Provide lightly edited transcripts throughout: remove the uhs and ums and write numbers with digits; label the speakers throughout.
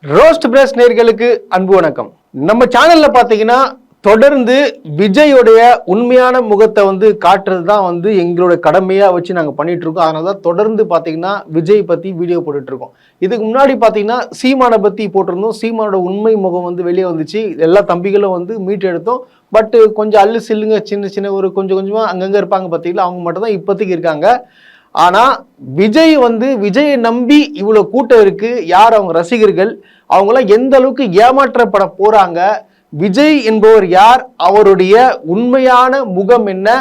Speaker 1: Roast press நேயர்களுக்கு அன்பு வணக்கம். நம்ம சேனல்ல பாத்தீங்கன்னா தொடர்ந்து விஜயோடைய உண்மையான முகத்தை காட்டுறது தான் எங்களோட கடமையா வச்சு நாங்க பண்ணிட்டு இருக்கோம். அதனாலதான் தொடர்ந்து பாத்தீங்கன்னா விஜய் பத்தி வீடியோ போட்டுட்டு இருக்கோம். இதுக்கு முன்னாடி பாத்தீங்கன்னா சீமானை பத்தி போட்டிருந்தோம். சீமானோட உண்மை முகம் வெளியே வந்துச்சு. எல்லா தம்பிகளும் மீட் எடுத்தோம். பட் கொஞ்சம் அல்லு சில்லுங்க சின்ன சின்ன ஒரு கொஞ்சமா அங்கங்க இருப்பாங்க பாத்தீங்களா, அவங்க மட்டும் தான் இப்போதைக்கு இருக்காங்க. ஆனா விஜய் விஜயை நம்பி இவ்வளவு கூட்டம் இருக்கு. யார் அவங்க ரசிகர்கள், அவங்களாம் எந்த அளவுக்கு ஏமாற்றப்பட போறாங்க, விஜய் என்பவர் யார், அவருடைய உண்மையான முகம் என்ன,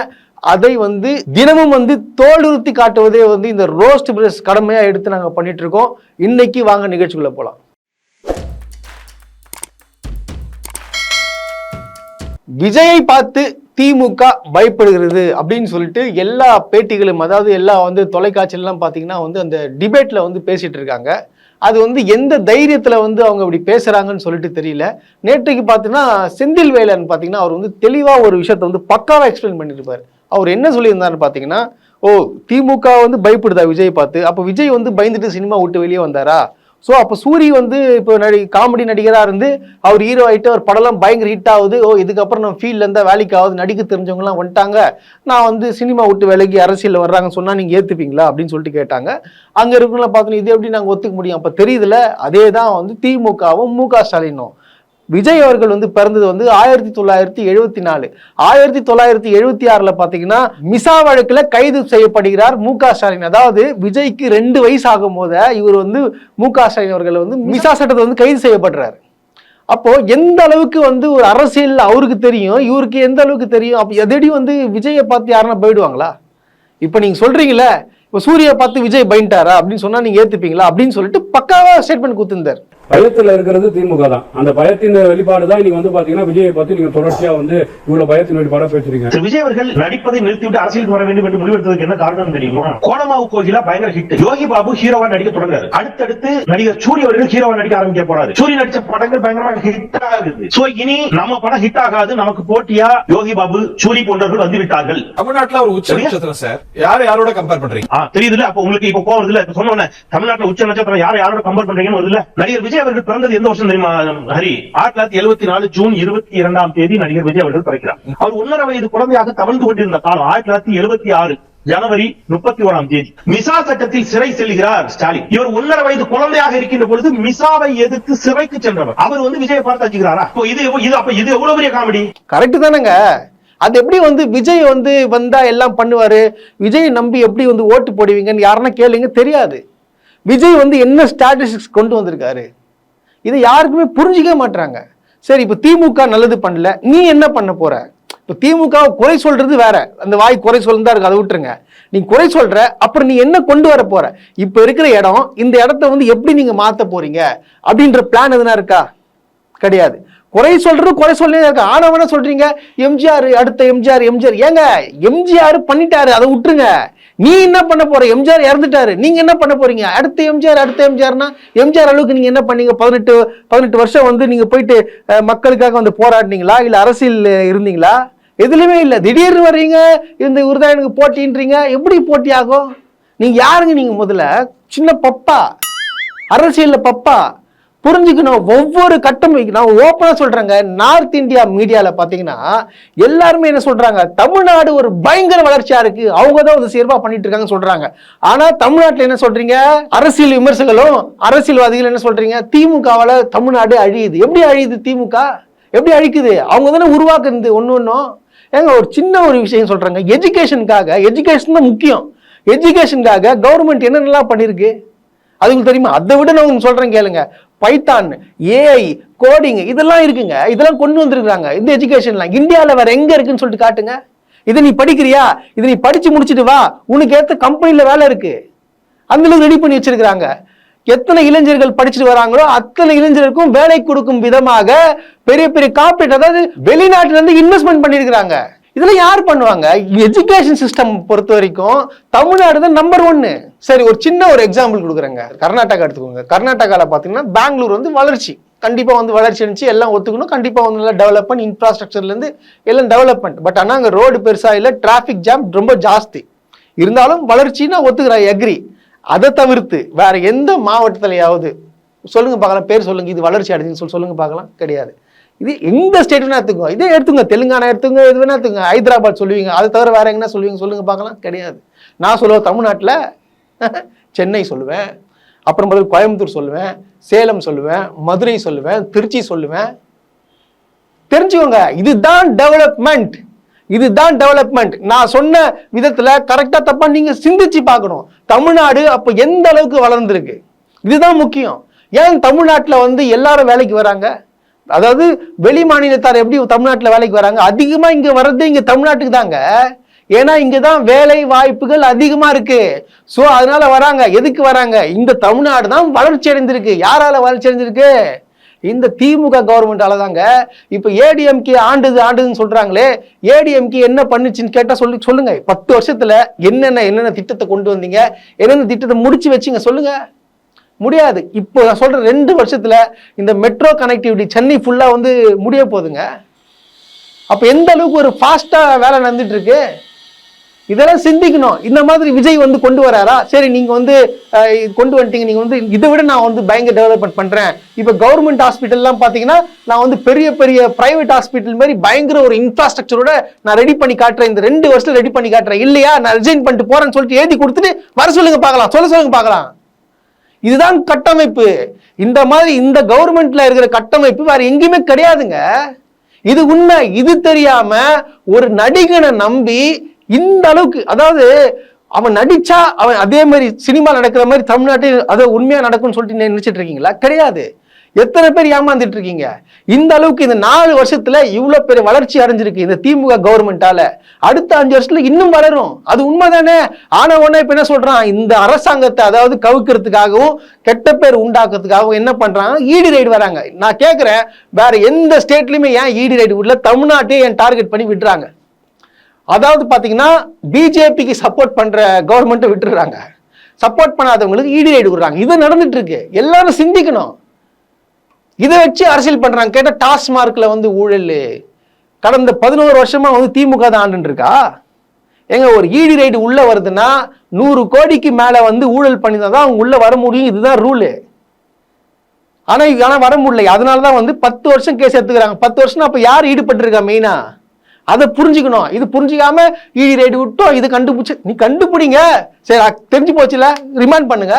Speaker 1: அதை தினமும் தோலுறுத்தி காட்டுவதே இந்த ரோஸ்ட் பிரஸ் கடமையா எடுத்து நாங்க பண்ணிட்டு இருக்கோம். இன்னைக்கு வாங்க நிகழ்ச்சிக்குள்ள போலாம். விஜயை பார்த்து திமுக பயப்படுகிறது அப்படின்னு சொல்லிட்டு எல்லா பேட்டிகளும், அதாவது எல்லா தொலைக்காட்சியெல்லாம் பார்த்தீங்கன்னா அந்த டிபேட்ல பேசிட்டு இருக்காங்க. அது எந்த தைரியத்துல அவங்க அப்படி பேசுறாங்கன்னு சொல்லிட்டு தெரியல. நேற்றைக்கு பார்த்தீங்கன்னா செந்தில் வேலன் பார்த்தீங்கன்னா அவர் தெளிவா ஒரு விஷயத்த பக்காவா எக்ஸ்பிளைன் பண்ணிருப்பாரு. அவர் என்ன சொல்லியிருந்தாருன்னு பார்த்தீங்கன்னா, திமுக பயப்படுதா விஜய் பார்த்து, அப்போ விஜய் பயந்துட்டு சினிமா விட்டு வெளியே வந்தாரா? ஸோ அப்போ சூரி இப்போ காமெடி நடிகராக இருந்து அவர் ஹீரோ ஆகிட்டு அவர் படம்லாம் பயங்கர ஹிட் ஆகுது. இதுக்கப்புறம் நம்ம ஃபீல்டில் இருந்தால் வேலைக்கு ஆகுது, நடிக்க தெரிஞ்சவங்கலாம் வந்துட்டாங்க, நான் சினிமா விட்டு வேலைக்கு அரசியலில் வர்றாங்கன்னு சொன்னால் நீங்கள் ஏற்றுப்பீங்களா அப்படின்னு சொல்லிட்டு கேட்டாங்க. அங்கே இருக்கவங்களாம் பார்த்தோன்னா இது எப்படி நாங்கள் ஒத்துக்க முடியும்? அப்போ தெரியுதுல, அதே தான் திமுகவும் மு.க. ஸ்டாலினும். விஜய் அவர்கள் பிறந்தது 1974. 1976 பார்த்தீங்கன்னா மிசா வழக்குல கைது செய்யப்படுகிறார் மு.க. ஸ்டாலின். அதாவது விஜய்க்கு 2 வயசு ஆகும் போது இவர் மு.க. ஸ்டாலின் அவர்கள் மிசா சட்டத்தை கைது செய்யப்படுறாரு. அப்போ எந்த அளவுக்கு ஒரு அரசியல் அவருக்கு தெரியும், இவருக்கு எந்த அளவுக்கு தெரியும். அப்ப எதடி விஜயை பார்த்து யாருன்னா போயிடுவாங்களா? இப்ப நீங்க சொல்றீங்களே, இப்போ சூர்யா பார்த்து விஜய் பயன்ட்டாரா அப்படின்னு சொன்னா நீங்க ஏத்துப்பீங்களா அப்படின்னு சொல்லிட்டு பக்காவா ஸ்டேட்மெண்ட் கொடுத்திருந்தார்.
Speaker 2: பயத்துல இருக்கிறது திமுக தான். அந்த பயத்தின் வெளிப்பாடு தான் நீங்க பாத்தீங்கன்னா விஜயை பத்தி நீங்க தொடர்ச்சியா இவ்வளவு பயத்தின் வெளிப்பாடா பேசுறீங்க.
Speaker 3: விஜய் அவர்கள் நடிப்பதை நிறுத்திவிட்டு அரசியலுக்கு வர வேண்டும் என்று முடிவெடுத்ததுக்கு என்ன காரணம் தெரியுமா? கோடமாவு கோகிலா பயங்கர ஹிட். யோகி பாபு ஹீரோவா நடிக்க தொடங்குறாரு. அடுத்தடுத்து நடிகர் சூரிய அவர்கள் ஹீரோவா நடிக்க ஆரம்பிக்க போறாரு. சூரிய நடிச்ச படங்கள் பயங்கரமா ஹிட் ஆகுது. சோ இனி நம்ம படம் ஹிட் ஆகாது, நமக்கு போட்டியா யோகி பாபு சூரி போன்றவர்கள் வந்துவிட்டார்கள்.
Speaker 4: தமிழ்நாட்டுல ஒரு உச்ச நட்சத்திரம் சார், யாரோட கம்பேர் பண்றீங்க?
Speaker 3: தெரியுதுல, அப்ப உங்களுக்கு இப்ப கோவம் வருதுல, சொன்ன தமிழ்நாட்டுல உச்ச நட்சத்திரம் யாரோட கம்பேர் பண்றீங்கன்னு வருதுல. நடிகர் விஜய் அவர்கள் பிறந்தது எந்த வருஷம் தெரியுமா ஹரி? 1974 ஜூன் 22 நடிகர் விஜய் அவர்கள் பிறக்கிறார். அவர் 1.5 வயது குழந்தையாக தவழ்ந்து கொண்டிருந்த காலம் 1976 ஜனவரி 31 மிசா சட்டத்தில் சிறை செல்கிறார் ஸ்டாலின். இவர் 1.5 வயது குழந்தையாக இருக்கின்ற பொழுது மிசாவை எதிர்த்து சிறைக்கு சென்றவர். அவர் விஜயை பார்த்து வச்சுக்கிறாரா? இது எவ்வளவு பெரிய காமெடி.
Speaker 1: கரெக்ட் தானங்க? அது எப்படி விஜய் வந்தா எல்லாம் பண்ணுவாரு, விஜய் நம்பி எப்படி ஓட்டு போடுவீங்கன்னு யாருன்னா கேளுங்க, தெரியாது. விஜய் என்ன ஸ்ட்ராட்டஜிக்ஸ் கொண்டு வந்திருக்காரு, இதை யாருக்குமே புரிஞ்சிக்க மாட்டாங்க. சரி, இப்ப திமுக நல்லது பண்ணல, நீ என்ன பண்ண போற? இப்ப திமுக குறை சொல்றது வேற, அந்த வாய் குறை சொல்றதா இருக்கு, அதை விட்டுருங்க. நீ குறை சொல்ற, அப்புறம் நீ என்ன கொண்டு வர போற? இப்ப இருக்கிற இடம், இந்த இடத்த எப்படி நீங்க மாத்த போறீங்க அப்படின்ற பிளான் எதுனா இருக்கா? கிடையாது. குறை சொல்றது குறை சொல்லே இருக்கு. ஆனவன சொல்றீங்க எம்ஜிஆர், அடுத்த எம்ஜிஆர். ஏங்க எம்ஜிஆர் பண்ணிட்டாரு, அதை விட்டுருங்க. நீ என்ன பண்ண போற? எம்ஜிஆர் இறந்துட்டாரு, நீங்க என்ன பண்ண போறீங்க? அடுத்த எம்ஜிஆர்னா எம்ஜிஆர் அளவுக்கு நீங்க என்ன பண்ணீங்க? 18 வருஷம் நீங்க போயிட்டு மக்களுக்காக போராடினீங்களா, இல்ல அரசியல் இருந்தீங்களா? எதுலையுமே இல்ல. திடீர்னு வர்றீங்க, இந்த இவர்தான் எனக்கு போட்டின்றீங்க. எப்படி போட்டி ஆகும்? நீங்க யாருங்க? நீங்க முதல்ல சின்ன பப்பா, அரசியல்ல பப்பா. புரிஞ்சுக்கணும். ஒவ்வொரு கட்டம் நான் ஓப்பனா சொல்றேங்க, நார்த் இந்தியா மீடியால பாத்தீங்கன்னா எல்லாருமே என்ன சொல்றாங்க, தமிழ்நாடு ஒரு பயங்கர வளர்ச்சியா இருக்கு, அவங்க தான் சேர்வா பண்ணிட்டு இருக்காங்க சொல்றாங்க. ஆனா தமிழ்நாட்டுல என்ன சொல்றீங்க? அரசியல் விமர்சகர்களும் அரசியல்வாதிகள் என்ன சொல்றீங்க? திமுகவால தமிழ்நாடு அழியுது. எப்படி அழியுது? திமுக எப்படி அழிக்குது? அவங்க தானே உருவாக்குறது ஒன்னும். ஏங்க ஒரு சின்ன ஒரு விஷயம் சொல்றாங்க, எஜுகேஷனுக்காக, எஜுகேஷன் தான் முக்கியம், எஜுகேஷனுக்காக கவர்மெண்ட் என்னென்னலாம் பண்ணிருக்கு அதுக்கு தெரியுமா? அதை விட நான் சொல்றேன் கேளுங்க, பைத்தான், ஏஐ, கோடிங் இதெல்லாம் இருக்குங்க. இதெல்லாம் கொண்டு வந்திருக்காங்க இந்த எஜுகேஷன்லாம். இந்தியாவில் வேற எங்க இருக்குன்னு சொல்லிட்டு காட்டுங்க. இதை நீ படிக்கிறியா? இதை நீ படிச்சு முடிச்சுட்டு வா, உனக்கு ஏத்த கம்பெனில வேலை இருக்கு, அந்த அளவுக்கு ரெடி பண்ணி வச்சிருக்காங்க. எத்தனை இளைஞர்கள் படிச்சுட்டு வராங்களோ அத்தனை இளைஞருக்கும் வேலை கொடுக்கும் விதமாக பெரிய பெரிய கார்ப்பரேட், அதாவது வெளிநாட்டுல இருந்து இன்வெஸ்ட்மெண்ட் பண்ணிருக்காங்க. இதெல்லாம் யார் பண்ணுவாங்க? எஜுகேஷன் சிஸ்டம் பொறுத்த வரைக்கும் தமிழ்நாடு தான் நம்பர் 1. சரி, ஒரு சின்ன ஒரு எக்ஸாம்பிள் கொடுக்குறேங்க. கர்நாடகா எடுத்துக்கோங்க. கர்நாடகால பாத்தீங்கன்னா பெங்களூர் வளர்ச்சி, கண்டிப்பா வளர்ச்சி இருந்துச்சு, எல்லாம் ஒத்துக்கணும். கண்டிப்பா நல்லா டெவலப்மெண்ட், இன்ஃப்ராஸ்ட்ரக்சர்ல இருந்து எல்லாம் டெவலப்மெண்ட். பட் ஆனா அங்க ரோடு பெருசா இல்ல, டிராபிக் ஜாம் ரொம்ப ஜாஸ்தி. இருந்தாலும் வளர்ச்சின்னா ஒத்துக்கிறா, எக்ரி. அதை தவிர்த்து வேற எந்த மாவட்டத்திலேயாவது சொல்லுங்க பார்க்கலாம், பேர் சொல்லுங்க, இது வளர்ச்சி அடைஞ்சுன்னு சொல்லுங்க பார்க்கலாம். கிடையாது. இது எந்த ஸ்டேட் வேணா எடுத்துக்கோ, இதே எடுத்துங்க, தெலுங்கானா எடுத்துங்க, இது வேணா எடுத்துங்க, ஹைதராபாத் சொல்லுவீங்க, அது தவிர வேற எங்கன்னா சொல்லுவீங்க, சொல்லுங்க பார்க்கலாம். கிடையாது. நான் சொல்லுவேன் தமிழ்நாட்டில் சென்னை சொல்லுவேன், அப்புறம் முதல்ல கோயம்புத்தூர் சொல்லுவேன், சேலம் சொல்லுவேன், மதுரை சொல்லுவேன், திருச்சி சொல்லுவேன். தெரிஞ்சுக்கோங்க, இதுதான் டெவலப்மெண்ட், இதுதான் டெவலப்மெண்ட். நான் சொன்ன விதத்துல கரெக்டா தப்பா நீங்க சிந்திச்சு பார்க்கணும். தமிழ்நாடு அப்ப எந்த அளவுக்கு வளர்ந்துருக்கு, இதுதான் முக்கியம். ஏன் தமிழ்நாட்டில் வந்து எல்லாரும் வேலைக்கு வராங்க, அதாவது வெளி மாநிலத்தார் எப்படி தமிழ்நாட்டில் வேலைக்கு வராங்க, அதிகமா இங்க வர்றது இங்க தமிழ்நாட்டுக்கு தாங்க. ஏன்னா இங்கதான் வேலை வாய்ப்புகள் அதிகமா இருக்கு. சோ அதனால வராங்க. எதுக்கு வராங்க? இந்த தமிழ்நாடு தான் வளர்ச்சி அடைந்திருக்கு. யாரால வளர்ச்சி அடைஞ்சிருக்கு? இந்த திமுக கவர்மெண்டால தாங்க. இப்ப ஏடிஎம்கே ஆண்டுதுன்னு சொல்றாங்களே, ஏடிஎம்கே என்ன பண்ணுச்சுன்னு கேட்டா சொல்லுங்க. 10 வருஷத்துல என்னென்ன திட்டத்தை கொண்டு வந்தீங்க, என்னென்ன திட்டத்தை முடிச்சு வச்சீங்க சொல்லுங்க. முடியாது. இப்போ நான் சொல்ற 2 வருஷத்துல இந்த மெட்ரோ கனெக்டிவிட்டி சென்னை ஃபுல்லா வந்து முடிய போகுதுங்க. அப்ப எந்த அளவுக்கு ஒரு ஃபாஸ்டா வேலை நடந்துட்டு இருக்கு, இதெல்லாம் சிந்திக்கணும். இந்த மாதிரி விஜய் வந்து கொண்டு வராரா? சரி, நீங்க வந்து கொண்டு வந்துட்டீங்க, நீங்க வந்து இதை விட நான் வந்து பயங்கர டெவலப்மெண்ட் பண்றேன். இப்ப கவர்மெண்ட் ஹாஸ்பிட்டல்லாம் பாத்தீங்கன்னா நான் வந்து பெரிய பெரிய பிரைவேட் ஹாஸ்பிட்டல் மாதிரி பயங்கர ஒரு இன்ஃப்ராஸ்ட்ரக்சரோட நான் ரெடி பண்ணி காட்டுறேன், இந்த 2 வருஷத்துல ரெடி பண்ணி காட்டுறேன். இல்லையா, நான் ரிசைன் பண்ணிட்டு போறேன்னு சொல்லிட்டு எழுதி கொடுத்துட்டு வர சொல்லுங்க பார்க்கலாம், சொல்லுங்க பார்க்கலாம். இதுதான் கட்டமைப்பு. இந்த மாதிரி இந்த கவர்மெண்ட்ல இருக்கிற கட்டமைப்பு வேற எங்கேயுமே கிடையாதுங்க. இது உண்மை. இது தெரியாம ஒரு நடிகனை நம்பி இந்த அளவுக்கு, அதாவது அவன் நடிச்சா அவன் அதே மாதிரி சினிமா நடக்கிற மாதிரி தமிழ்நாட்டில் அதை உண்மையா நடக்கும்னு சொல்லிட்டு நினைச்சிட்டு இருக்கீங்களா? கிடையாது. எத்தனை பேர் ஏமாந்துட்டு இருக்கீங்க? இந்த அளவுக்கு இந்த 4 வருஷத்துல இவ்வளவு பெரிய வளர்ச்சி அடைஞ்சிருக்கு இந்த திமுக கவர்மெண்டால. அடுத்த 5 வருஷத்துல இன்னும் வளரும். அது உண்மைதானே? ஆனா உடனே இப்ப என்ன சொல்றான், இந்த அரசாங்கத்தை அதாவது கவுக்கிறதுக்காகவும் கெட்ட பேர் உண்டாக்குறதுக்காகவும் என்ன பண்றாங்க, ஈடி ரைடு வராங்க. நான் கேட்கிறேன், வேற எந்த ஸ்டேட்லயுமே ஏன் ஈடி ரைடு விடல? தமிழ்நாட்டையே ஏன் டார்கெட் பண்ணி விடுறாங்க? அதாவது பாத்தீங்கன்னா பிஜேபிக்கு சப்போர்ட் பண்ற கவர்மெண்ட் விட்டுறாங்க, சப்போர்ட் பண்ணாதவங்களுக்கு ஈடி ரைடு விடுறாங்க. இது நடந்துட்டு இருக்கு. எல்லாரும் சிந்திக்கணும். இதை வச்சு அரசியல் பண்றாங்க. கேட்ட டாஸ்மார்க்ல வந்து ஊழல் கடந்த 11 வருஷமா வந்து திமுக தான் ஆண்டு இருக்கா? எங்க ஒரு ஈடி ரைடு உள்ள வருதுன்னா 100 கோடிக்கு மேல வந்து ஊழல் பண்ணிதான் அவங்க உள்ள வர முடியும். இதுதான் ரூலு. ஆனா வர முடியல. அதனாலதான் வந்து 10 வருஷம் கேஸ் எடுத்துக்கிறாங்க. 10 வருஷம் அப்ப யார் ஈடுபட்டு இருக்கா மெயினா? அதை புரிஞ்சுக்கணும். இது புரிஞ்சுக்காம ஈடி ரைடு விட்டோம், இது கண்டுபிடிச்சு நீ கண்டுபிடிங்க, சரி தெரிஞ்சு போச்சுல ரிமாண்ட் பண்ணுங்க.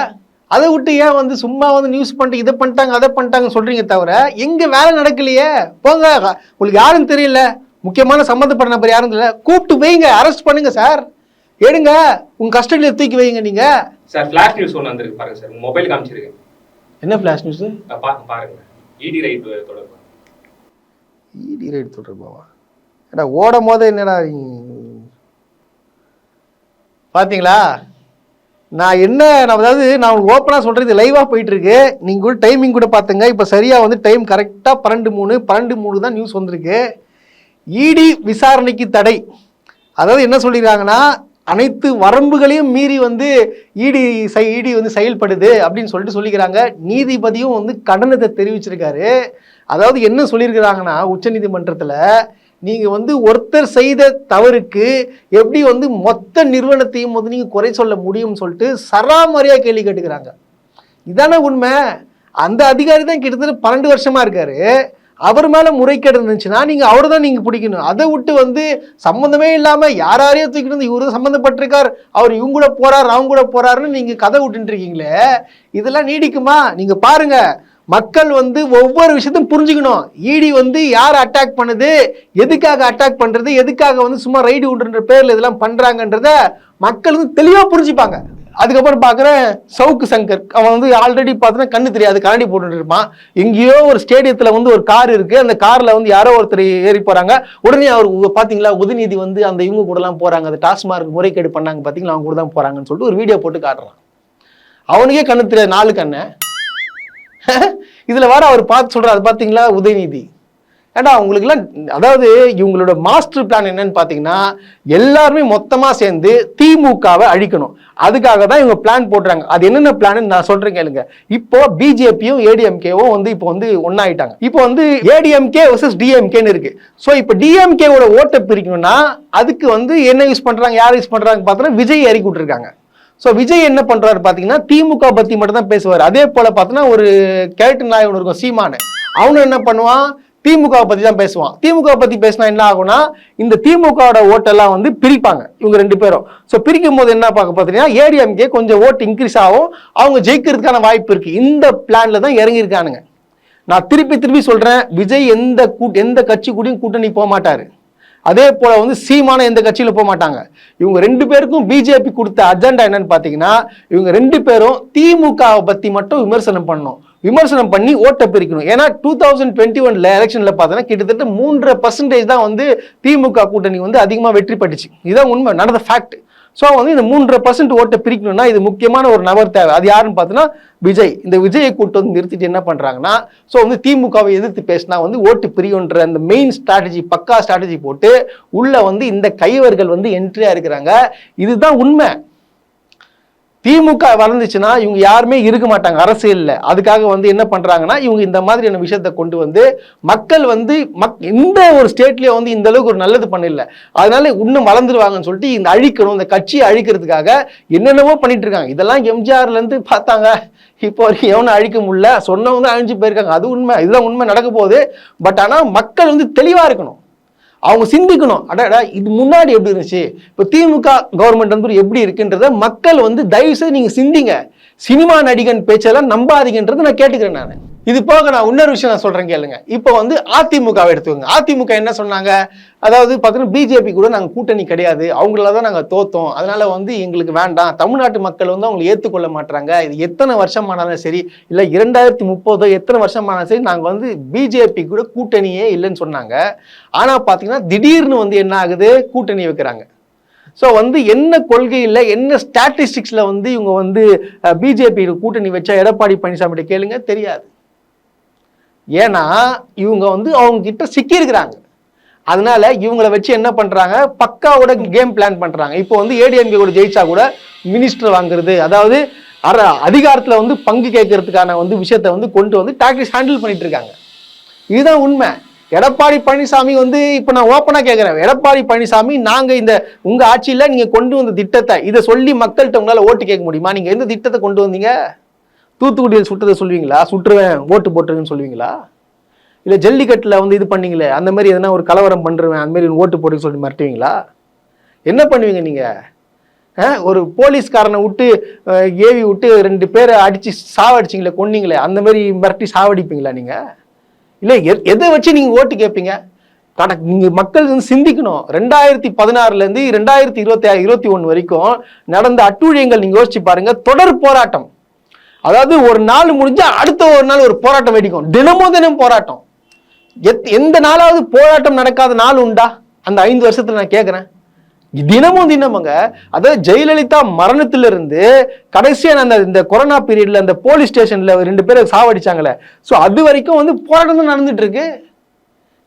Speaker 1: அதை விட்டு ஏன் வந்து சும்மா வந்து நியூஸ் பண்ணிட்டு இதை பண்ணிட்டாங்க அதை பண்ணிட்டாங்க சொல்றீங்க தவிர எங்க வேலை நடக்கலையே. போங்க, உங்களுக்கு யாரும் தெரியல, முக்கியமான சம்மந்தப்பட்ட நபர் யாரும் தெரியல, கூப்பிட்டு வைங்க, அரெஸ்ட் பண்ணுங்க சார், எடுங்க, உங்க கஸ்டடியில தூக்கி வைங்க. நீங்க
Speaker 5: சார் ஃபிளாஷ் நியூஸ் ஒன்று வந்திருக்கு பாருங்க சார், மொபைல் காமிச்சிருக்கேன்.
Speaker 1: என்ன ஃபிளாஷ் நியூஸ்?
Speaker 5: பாருங்க, இடி ரைட் தொடர்பா.
Speaker 1: இடி ரைட் தொடர்பாவா? ஏடா ஓடும் போது என்னடா பாத்தீங்களா? அதாவது நான் ஓப்பனாக சொல்றது லைவா போயிட்டு இருக்கு. நீங்க கூட டைமிங் கூட பாத்துங்க. இப்ப சரியா வந்து டைம் கரெக்டா 12:03 தான் நியூஸ் வந்திருக்கு. இடி விசாரணைக்கு தடை. அதாவது என்ன சொல்லிருக்காங்கன்னா, அனைத்து வரம்புகளையும் மீறி வந்து இடி வந்து செயல்படுது அப்படின்னு சொல்லிட்டு சொல்லிக்கிறாங்க. நீதிபதியும் வந்து கண்டனத்தை தெரிவிச்சிருக்காரு. அதாவது என்ன சொல்லியிருக்கிறாங்கன்னா, உச்ச நீதிமன்றத்துல நீங்க வந்து ஒருத்தர் செய்த தவறுக்கு எப்படி வந்து மொத்த நிறுவனத்தையும் வந்து நீங்க குறை சொல்ல முடியும்னு சொல்லிட்டு சராமரியா கேள்வி கேட்டுக்கிறாங்க. இதான உண்மை. அந்த அதிகாரி தான் கிட்டத்தட்ட 12 வருஷமா இருக்காரு. அவர் மேல முறைகேடு இருந்துச்சுன்னா நீங்க அவரை தான் நீங்க பிடிக்கணும். அதை விட்டு வந்து சம்பந்தமே இல்லாம யாரையோ தூக்கிட்டு இவரு சம்பந்தப்பட்டிருக்கார், அவர் இவங்க கூட போறாரு அவங்க கூட போறாருன்னு நீங்க கதை விட்டுட்டு இருக்கீங்களே, இதெல்லாம் நீடிக்குமா? நீங்க பாருங்க, மக்கள் வந்து ஒவ்வொரு விஷயத்தையும் புரிஞ்சுக்கணும். இடி வந்து யார் அட்டாக் பண்ணுது, எதுக்காக அட்டாக் பண்றது, எதுக்காக வந்து சும்மா ரைடு விடுன்ற பேர்ல இதெல்லாம் பண்றாங்கன்றத மக்கள் வந்து தெளிவா புரிஞ்சுப்பாங்க. அதுக்கப்புறம் பாக்குறேன் சவுக்கு சங்கர், அவன் வந்து ஆல்ரெடி பார்த்தோன்னா கண்ணு தெரியாது, கண்ணாடி போட்டு இருப்பான். எங்கேயோ ஒரு ஸ்டேடியத்துல வந்து ஒரு கார் இருக்கு, அந்த கார்ல வந்து யாரோ ஒருத்தர் ஏறி போறாங்க. உடனே அவர் பாத்தீங்களா உதயநிதி வந்து அந்த இவங்க கூட எல்லாம் போறாங்க, அந்த டாஸ்மார்க் முறைகேடு பண்ணாங்க பாத்தீங்களா, அவங்க கூட தான் போறாங்கன்னு சொல்லிட்டு ஒரு வீடியோ போட்டு காட்டுறான். அவனுக்கே கண்ணு தெரியாது, 4 கண்ணு. இதுல வர அவர் பார்த்து சொல்றாரு பாத்தீங்களா உதயநிதி. ஏண்டா உங்களுக்குலாம், அதாவது இவங்களோட மாஸ்டர் பிளான் என்னன்னு பாத்தீங்கன்னா, எல்லாருமே மொத்தமா சேர்ந்து திமுகவை அழிக்கணும். அதுக்காக தான் இவங்க பிளான் போடுறாங்க. அது என்னென்ன பிளான் நான் சொல்றேன் கேளுங்க. இப்போ பிஜேபியும் ஏடிஎம்கேவும் வந்து இப்போ வந்து ஒன்னாயிட்டாங்க. இப்போ வந்து ஏடிஎம்கே வர்சஸ் டிஎம்கேன்னு இருக்கு. ஸோ இப்போ டிஎம்கேவோட ஓட்டை பிரிக்கணும்னா அதுக்கு வந்து என்ன யூஸ் பண்றாங்க, யார் யூஸ் பண்றாங்க பார்த்தோன்னா விஜய் இறக்கி விட்டுருக்காங்க. ஸோ விஜய் என்ன பண்றாரு பாத்தீங்கன்னா திமுக பத்தி மட்டும் தான் பேசுவார். அதே போல பார்த்தீங்கன்னா ஒரு கேரக்டர் நாய் ஒன்று இருக்கும் சீமானு, அவனும் என்ன பண்ணுவான் திமுக பத்தி தான் பேசுவான். திமுக பத்தி பேசினா என்ன ஆகும்னா இந்த திமுகவோட ஓட்டெல்லாம் வந்து பிரிப்பாங்க இவங்க ரெண்டு பேரும். ஸோ பிரிக்கும் போது என்ன பார்த்தீங்கன்னா ஏடிஎம்கே கொஞ்சம் ஓட்டு இன்க்ரீஸ் ஆகும், அவங்க ஜெயிக்கிறதுக்கான வாய்ப்பு இருக்கு. இந்த பிளான்ல தான் இறங்கியிருக்கானுங்க. நான் திருப்பி சொல்றேன், விஜய் எந்த கட்சி கூடயும் கூட்டணி போக மாட்டாரு. அதே போல வந்து சீமான எந்த கட்சியில போக மாட்டாங்க. இவங்க ரெண்டு பேருக்கும் பிஜேபி கொடுத்த அஜெண்டா என்னன்னு பாத்தீங்கன்னா இவங்க ரெண்டு பேரும் திமுகவை பத்தி மட்டும் விமர்சனம் பண்ணணும், விமர்சனம் பண்ணி ஓட்டை பிரிக்கணும். ஏன்னா 2021 எலெக்ஷன்ல பார்த்தீங்கன்னா கிட்டத்தட்ட 3% தான் வந்து திமுக கூட்டணி வந்து அதிகமா வெற்றி பெற்றுச்சு. இதுதான் உண்மை, நடந்த ஃபேக்ட். ஸோ வந்து இந்த 3% ஓட்டை பிரிக்கணும்னா இது முக்கியமான ஒரு நபர் தேவை. அது யாருன்னு பார்த்தீங்கன்னா விஜய். இந்த விஜயை கூட்டு வந்து நிறுத்திட்டு என்ன பண்றாங்கன்னா ஸோ வந்து திமுகவை எதிர்த்து பேசினா வந்து ஓட்டு பிரியுன்ற அந்த மெயின் ஸ்ட்ராட்டஜி, பக்கா ஸ்ட்ராட்டஜி போட்டு உள்ள வந்து இந்த கைவர்கள் வந்து என்ட்ரியா இருக்கிறாங்க. இதுதான் உண்மை. திமுக வளர்ந்துச்சுன்னா இவங்க யாருமே இருக்க மாட்டாங்க அரசியல்ல. அதுக்காக வந்து என்ன பண்றாங்கன்னா இவங்க இந்த மாதிரியான விஷயத்தை கொண்டு வந்து மக்கள் வந்து இந்த ஒரு ஸ்டேட்லயே வந்து இந்த அளவுக்கு ஒரு நல்லது பண்ணல, அதனால இன்னும் வளர்ந்துருவாங்கன்னு சொல்லிட்டு இந்த அழிக்கணும், இந்த கட்சியை அழிக்கிறதுக்காக என்னென்னவோ பண்ணிட்டு இருக்காங்க. இதெல்லாம் எம்ஜிஆர்ல இருந்து பார்த்தாங்க, இப்போ வரைக்கும் எவனும் அழிக்க முடியல, சொன்னவங்க அழிஞ்சு போயிருக்காங்க. அது உண்மை, இதுதான் உண்மை நடக்க போகுது. பட் ஆனா மக்கள் வந்து தெளிவா இருக்கணும், அவங்க சிந்திக்கணும். அடடா இது முன்னாடி எப்படி இருந்துச்சு, இப்போ திமுக கவர்மெண்ட் வந்து எப்படி இருக்குன்றத மக்கள் வந்து தயவு செய்து நீங்க சிந்திங்க. சினிமா நடிகன் பேச்செல்லாம் நம்பாதீங்கன்றது நான் கேட்டுக்கிறேன். நான் இது போக நான் இன்னொரு விஷயம் நான் சொல்றேன் கேளுங்க. இப்போ வந்து அதிமுகவை எடுத்துக்கோங்க. அதிமுக என்ன சொன்னாங்க, அதாவது பார்த்தீங்கன்னா பிஜேபி கூட நாங்கள் கூட்டணி கிடையாது, அவங்களால தான் நாங்கள் தோத்தோம், அதனால வந்து எங்களுக்கு வேண்டாம், தமிழ்நாட்டு மக்கள் வந்து அவங்களை ஏற்றுக்கொள்ள மாட்டாங்க, இது எத்தனை வருஷமானாலும் சரி, இல்லை 2030 எத்தனை வருஷமானாலும் சரி, நாங்கள் வந்து பிஜேபி கூட கூட்டணியே இல்லைன்னு சொன்னாங்க. ஆனால் பார்த்தீங்கன்னா திடீர்னு வந்து என்ன ஆகுது, கூட்டணி வைக்கிறாங்க. ஸோ வந்து என்ன கொள்கையில் என்ன ஸ்டாட்டிஸ்டிக்ஸில் வந்து இவங்க வந்து பிஜேபி கூட்டணி வச்சா எடப்பாடி பழனிசாமி கேளுங்க, தெரியாது. ஏன்னா இவங்க வந்து அவங்க கிட்ட சிக்கியிருக்கிறாங்க. அதனால இவங்களை வச்சு என்ன பண்றாங்க, பக்காவோட கேம் பிளான் பண்றாங்க. இப்போ வந்து ஏடிஎம்கே கூட ஜெயிச்சா கூட மினிஸ்டர் வாங்குறது, அதாவது அதிகாரத்துல வந்து பங்கு கேட்கறதுக்கான வந்து விஷயத்தை வந்து கொண்டு வந்து டாக்டிக்ஸ் ஹேண்டில் பண்ணிட்டு இருக்காங்க. இதுதான் உண்மை. எடப்பாடி பழனிசாமி வந்து இப்போ நான் ஓப்பனா கேட்கிறேன், எடப்பாடி பழனிசாமி நாங்க இந்த உங்க ஆட்சியில நீங்க கொண்டு வந்த திட்டத்தை இதை சொல்லி மக்கள்கிட்ட உங்களால ஓட்டு கேட்க முடியுமா? நீங்க எந்த திட்டத்தை கொண்டு வந்தீங்க? தூத்துக்குடியில் சுட்டதை சொல்லுவீங்களா, சுற்றுவேன் ஓட்டு போட்டுருவேன்னு சொல்லுவீங்களா? இல்லை ஜல்லிக்கட்டில் வந்து இது பண்ணீங்களே அந்த மாதிரி எதனா ஒரு கலவரம் பண்ணுறேன் அந்த மாதிரி ஓட்டு போட்டுன்னு சொல்லி மிரட்டுவீங்களா? என்ன பண்ணுவீங்க நீங்கள்? ஒரு போலீஸ்காரனை விட்டு ஏவி விட்டு 2 பேரை அடித்து சாவடிச்சிங்களே, கொன்னீங்களே, அந்த மாதிரி மிரட்டி சாவடிப்பீங்களா நீங்கள்? இல்லை எதை வச்சு நீங்கள் ஓட்டு கேட்பீங்க? நீங்கள் மக்கள் வந்து சிந்திக்கணும். 2016 2021 வரைக்கும் நடந்த அட்டூழியங்கள் நீங்கள் யோசிச்சு பாருங்க. தொடர் போராட்டம், அதாவது ஒரு நாள் முடிஞ்சா அடுத்த ஒரு நாள் ஒரு போராட்டம் வெடிக்கும், தினம் போராட்டம். எந்த நாளாவது போராட்டம் நடக்காத நாள் உண்டா அந்த 5 வருஷத்துல? நான் கேட்கிறேன். தினமுங்க. அதாவது ஜெயலலிதா மரணத்திலிருந்து கடைசியா இந்த கொரோனா பீரியட்ல அந்த போலீஸ் ஸ்டேஷன்ல 2 பேரை சாவடிச்சாங்களே, ஸோ அது வரைக்கும் வந்து போராட்டம் தான் நடந்துட்டு இருக்கு.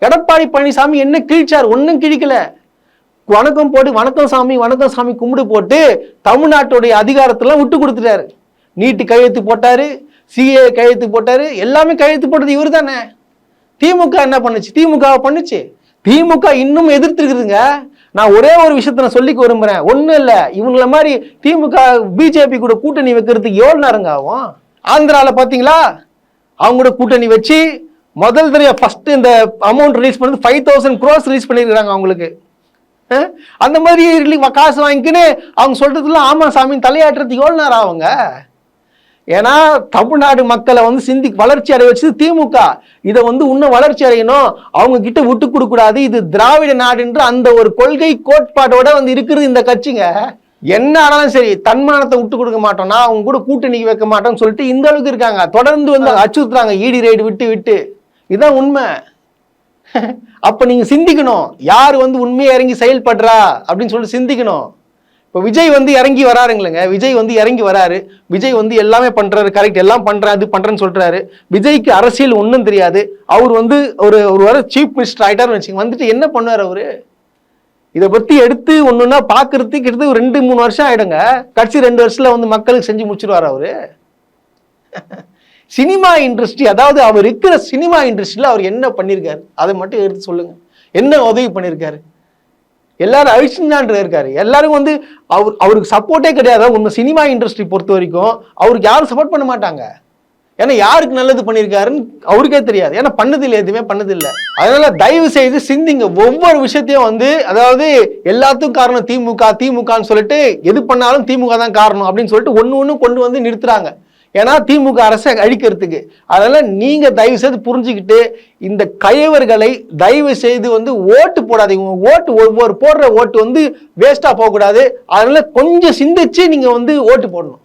Speaker 1: எடப்பாடி பழனிசாமி என்ன கிழிச்சார்? ஒன்னும் கிழிக்கல. வணக்கம் போட்டு வணக்கம் சாமி கும்பிடு போட்டு தமிழ்நாட்டுடைய அதிகாரத்தெல்லாம் விட்டு கொடுத்துட்டாரு. நீட்டு கையெழுத்து போட்டாரு, சிஏ கையெழுத்து போட்டாரு, எல்லாமே கையெழுத்து போட்டது இவர் தானே. திமுக என்ன பண்ணுச்சு? திமுக இன்னும் எதிர்த்துருக்குதுங்க. நான் ஒரே ஒரு விஷயத்த நான் சொல்லிக்க விரும்புறேன். ஒன்றும் இல்லை, இவங்கள மாதிரி திமுக பிஜேபி கூட கூட்டணி வைக்கிறதுக்கு எவ்வளோ நேரங்க ஆகும்? ஆந்திராவில் பார்த்தீங்களா, அவங்க கூட கூட்டணி வச்சு முதல் தடவை ஃபர்ஸ்ட் இந்த அமௌண்ட் ரிலீஸ் பண்ணது 5000 crores ரிலீஸ் பண்ணியிருக்கிறாங்க அவங்களுக்கு. அந்த மாதிரி காசு வாங்கிக்கின்னு அவங்க சொல்றதுலாம் ஆமா சாமின்னு தலையாட்டுறதுக்கு எவ்வளோ நேரம் ஆகுங்க? ஏன்னா தமிழ்நாடு மக்களை வந்து வளர்ச்சி அடைய வச்சது திமுக. இதை வந்து இன்னும் வளர்ச்சி அடையணும், அவங்க கிட்ட விட்டு கொடுக்க கூடாது, இது திராவிட நாடுன்ற அந்த ஒரு கொள்கை கோட்பாடோட வந்து இருக்கிறது இந்த கட்சிங்க. என்ன ஆனாலும் சரி தன்மானத்தை விட்டு கொடுக்க மாட்டோம்னா அவங்க கூட கூட்டணி வைக்க மாட்டோம்னு சொல்லிட்டு இந்த அளவுக்கு இருக்காங்க. தொடர்ந்து வந்து அச்சுறுத்துறாங்க, இடி ரைடு விட்டு. இதுதான் உண்மை. அப்ப நீங்க சிந்திக்கணும், யார் வந்து உண்மையை இறங்கி செயல்படுறா அப்படின்னு சொல்லிட்டு சிந்திக்கணும். இப்போ விஜய் வந்து இறங்கி வராருங்களேங்க, விஜய் வந்து இறங்கி வராரு, விஜய் வந்து எல்லாமே பண்றாரு, கரெக்ட், எல்லாம் பண்றாரு பண்றேன்னு சொல்றாரு. விஜய்க்கு அரசியல் ஒன்றும் தெரியாது. அவர் வந்து ஒரு சீஃப் மினிஸ்டர் ஆயிட்டாருன்னு வச்சுங்க, வந்துட்டு என்ன பண்ணுவார் அவரு? இதை பத்தி எடுத்து ஒண்ணுன்னா பாக்குறதுக்கு கிட்டத்தட்ட 2-3 வருஷம் ஆயிடுங்க. கடைசி 2 வருஷத்துல வந்து மக்களுக்கு செஞ்சு முடிச்சிருவாரு அவரு. சினிமா இண்டஸ்ட்ரி, அதாவது அவர் இருக்கிற சினிமா இண்டஸ்ட்ரியில அவர் என்ன பண்ணியிருக்காரு அதை மட்டும் எடுத்து சொல்லுங்க. என்ன உதவி பண்ணியிருக்காரு? எல்லாரும் அழிச்சுதான் இருக்காரு. எல்லாரும் வந்து அவருக்கு சப்போர்ட்டே கிடையாது. உங்க சினிமா இண்டஸ்ட்ரி பொறுத்த வரைக்கும் அவருக்கு யாரும் சப்போர்ட் பண்ண மாட்டாங்க. ஏன்னா யாருக்கு நல்லது பண்ணியிருக்காருன்னு அவருக்கே தெரியாது. ஏன்னா பண்ணதில்லை, எதுவுமே பண்ணதில்லை. அதனால தயவு செய்து சிந்திங்க. ஒவ்வொரு விஷயத்தையும் வந்து அதாவது எல்லாத்துக்கும் காரணம் திமுகன்னு சொல்லிட்டு எது பண்ணாலும் திமுக தான் காரணம் அப்படின்னு சொல்லிட்டு ஒண்ணு கொண்டு வந்து நிறுத்துறாங்க. ஏன்னா திமுக அரசை அழிக்கிறதுக்கு. அதனால நீங்க தயவு செய்து புரிஞ்சுக்கிட்டு இந்த கயவர்களை தயவு செய்து வந்து ஓட்டு போடாதீங்க. ஓட்டு ஒவ்வொரு போடுற ஓட்டு வந்து வேஸ்டா போகக்கூடாது. அதனால கொஞ்சம் சிந்திச்சு நீங்க வந்து ஓட்டு போடணும்.